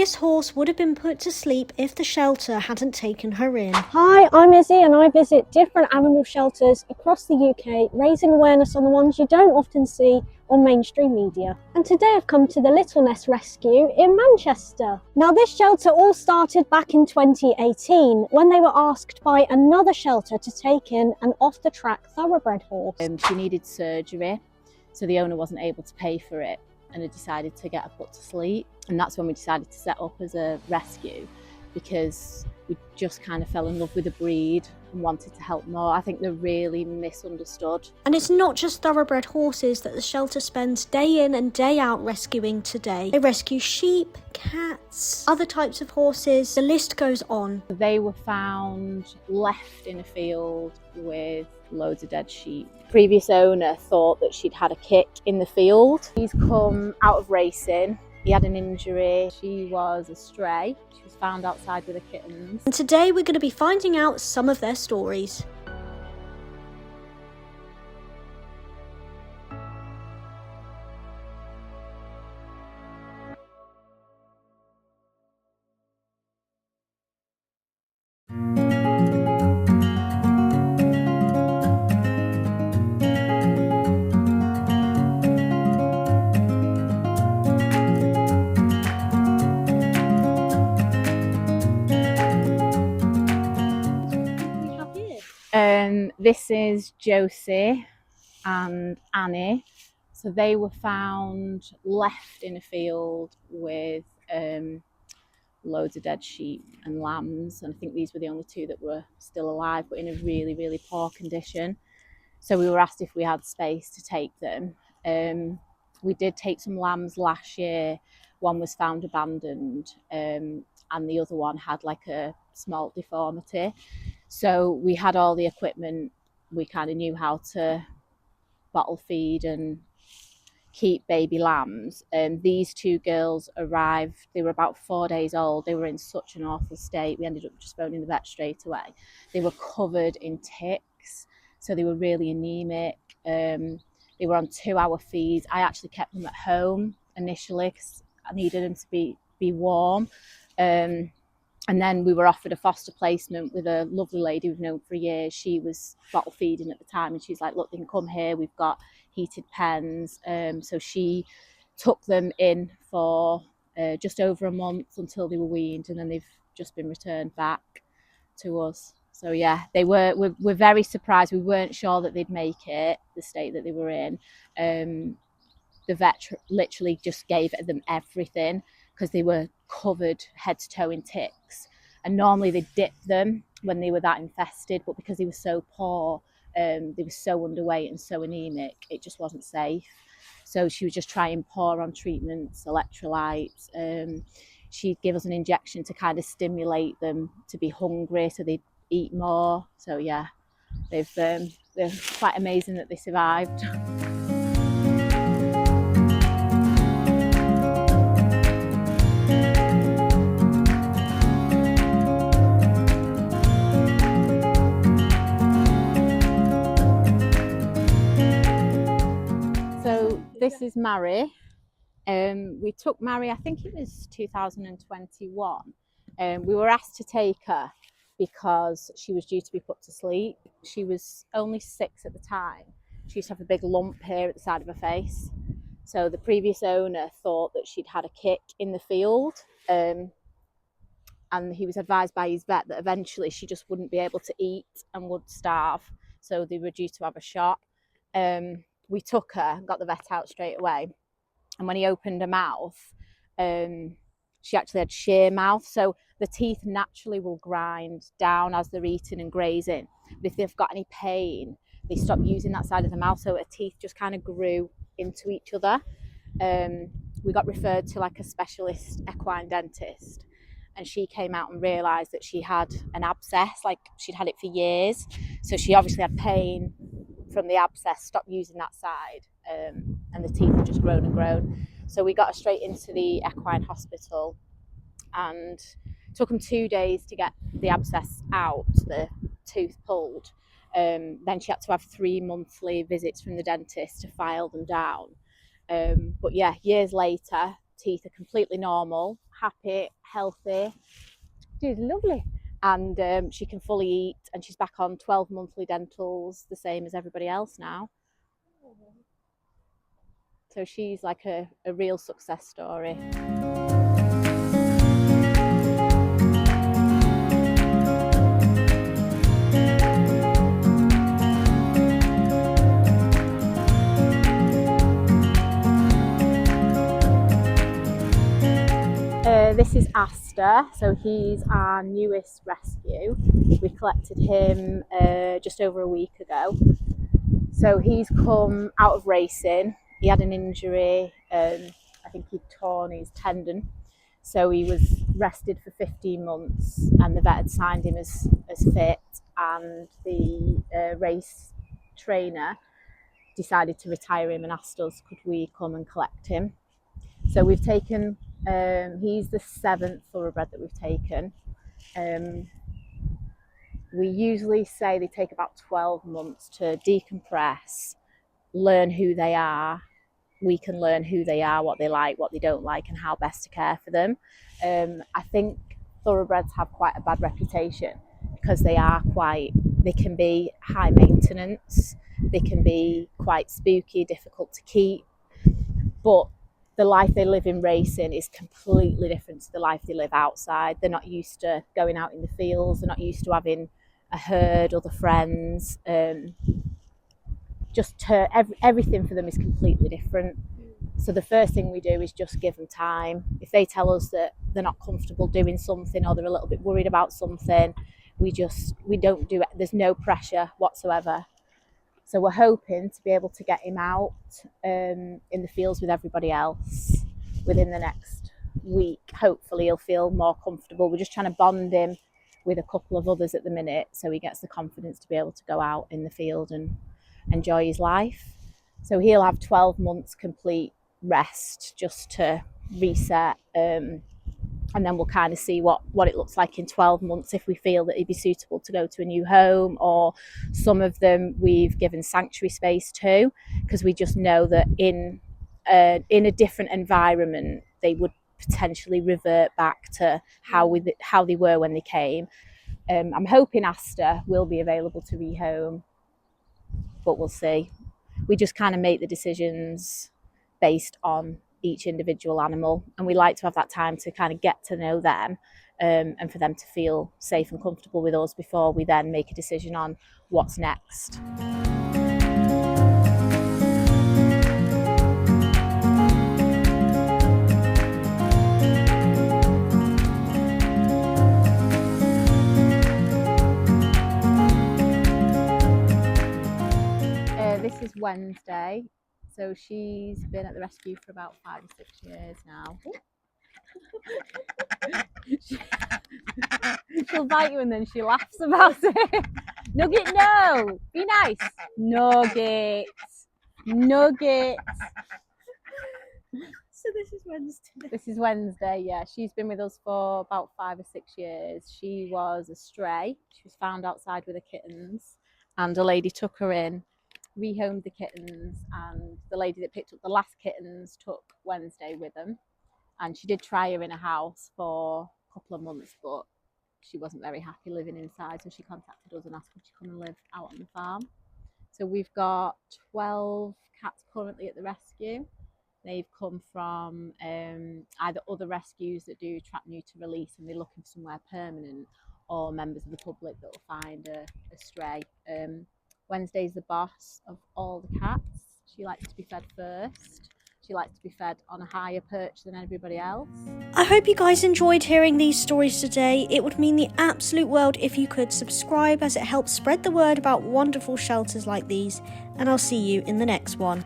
This horse would have been put to sleep if the shelter hadn't taken her in. Hi, I'm Izzy and I visit different animal shelters across the UK, raising awareness on the ones you don't often see on mainstream media. And today I've come to the Little Nest Rescue in Manchester. Now this shelter all started back in 2018 when they were asked by another shelter to take in an off-the-track thoroughbred horse. She needed surgery, so the owner wasn't able to pay for it and had decided to get her put to sleep. And that's when we decided to set up as a rescue, because we just kind of fell in love with the breed and wanted to help more. I think they're really misunderstood. And it's not just thoroughbred horses that the shelter spends day in and day out rescuing today. They rescue sheep, cats, other types of horses, the list goes on. They were found left in a field with loads of dead sheep. Previous owner thought that she'd had a kick in the field. He's come out of racing. He had an injury. She was a stray. She was found outside with her kittens. And today we're going to be finding out some of their stories. This is Josie and Annie. So they were found left in a field with loads of dead sheep and lambs, and I think these were the only two that were still alive, but in a really, really poor condition. So we were asked if we had space to take them. We did take some lambs last year. One was found abandoned, and the other one had like a small deformity. So we had all the equipment. We kind of knew how to bottle feed and keep baby lambs. And these two girls arrived, they were about 4 days old. They were in such an awful state. We ended up just phoning the vet straight away. They were covered in ticks, so they were really anemic. They were on 2-hour feeds. I actually kept them at home initially because I needed them to be warm. And then we were offered a foster placement with a lovely lady we've known for years. She was bottle feeding at the time, and she's like, look, they can come here. We've got heated pens. So she took them in for just over a month until they were weaned, and then they've just been returned back to us. So yeah, we're very surprised. We weren't sure that they'd make it, the state that they were in. The vet literally just gave them everything because they were covered head to toe in ticks. And normally they dip them when they were that infested, but because they were so poor, they were so underweight and so anemic, it just wasn't safe. So she would just try and pour on treatments, electrolytes. She'd give us an injection to kind of stimulate them to be hungry so they'd eat more. So yeah, they're quite amazing that they survived. This is Mary. We took Mary, I think it was 2021. We were asked to take her because she was due to be put to sleep. She was only 6 at the time. She used to have a big lump here at the side of her face. So the previous owner thought that she'd had a kick in the field. And he was advised by his vet that eventually she just wouldn't be able to eat and would starve. So they were due to have a shot. We took her, got the vet out straight away. And when he opened her mouth, she actually had sheer mouth. So the teeth naturally will grind down as they're eating and grazing. But if they've got any pain, they stop using that side of the mouth. So her teeth just kind of grew into each other. We got referred to like a specialist equine dentist. And she came out and realised that she had an abscess, like she'd had it for years. So she obviously had pain from the abscess, stopped using that side, and the teeth had just grown and grown. So we got her straight into the equine hospital, and it took them 2 days to get the abscess out, the tooth pulled. Then she had to have 3 monthly visits from the dentist to file them down. But yeah, years later, teeth are completely normal, happy, healthy. She's lovely. And she can fully eat, and she's back on 12 monthly dentals, the same as everybody else now. So she's like a real success story. This is Aster, so he's our newest rescue. We collected him just over a week ago. So he's come out of racing. He had an injury, I think he'd torn his tendon. So he was rested for 15 months and the vet had signed him as fit, and the race trainer decided to retire him and asked us could we come and collect him. So we've taken, he's the 7th thoroughbred that we've taken. We usually say they take about 12 months to decompress, learn who they are. We can learn who they are, what they like, what they don't like, and how best to care for them. I think thoroughbreds have quite a bad reputation because they can be high maintenance, they can be quite spooky, difficult to keep, but the life they live in racing is completely different to the life they live outside. They're not used to going out in the fields, they're not used to having a herd, other friends. Everything for them is completely different. So the first thing we do is just give them time. If they tell us that they're not comfortable doing something or they're a little bit worried about something, we don't do it. There's no pressure whatsoever. So we're hoping to be able to get him out in the fields with everybody else within the next week. Hopefully he'll feel more comfortable. We're just trying to bond him with a couple of others at the minute so he gets the confidence to be able to go out in the field and enjoy his life. So he'll have 12 months complete rest just to reset, and then we'll kind of see what it looks like in 12 months if we feel that he'd be suitable to go to a new home, or some of them we've given sanctuary space to because we just know that in a different environment they would potentially revert back to how they were when they came. I'm hoping Aster will be available to rehome, but we'll see. We just kind of make the decisions based on each individual animal, and we like to have that time to kind of get to know them, and for them to feel safe and comfortable with us before we then make a decision on what's next. This is Wednesday, so she's been at the rescue for about 5 or 6 years now. She'll bite you and then she laughs about it. Nugget, no! Be nice! Nuggets! Nuggets! So this is Wednesday. This is Wednesday, yeah. She's been with us for about 5 or 6 years. She was a stray. She was found outside with her kittens, and a lady took her in, rehomed the kittens, and the lady that picked up the last kittens took Wednesday with them. And she did try her in a house for a couple of months, but she wasn't very happy living inside, so she contacted us and asked would she come and live out on the farm. So we've got 12 cats currently at the rescue. They've come from either other rescues that do trap, neuter, release, and they're looking for somewhere permanent, or members of the public that will find a stray. Wednesday's the boss of all the cats. She likes to be fed first. She likes to be fed on a higher perch than everybody else. I hope you guys enjoyed hearing these stories today. It would mean the absolute world if you could subscribe, as it helps spread the word about wonderful shelters like these. And I'll see you in the next one.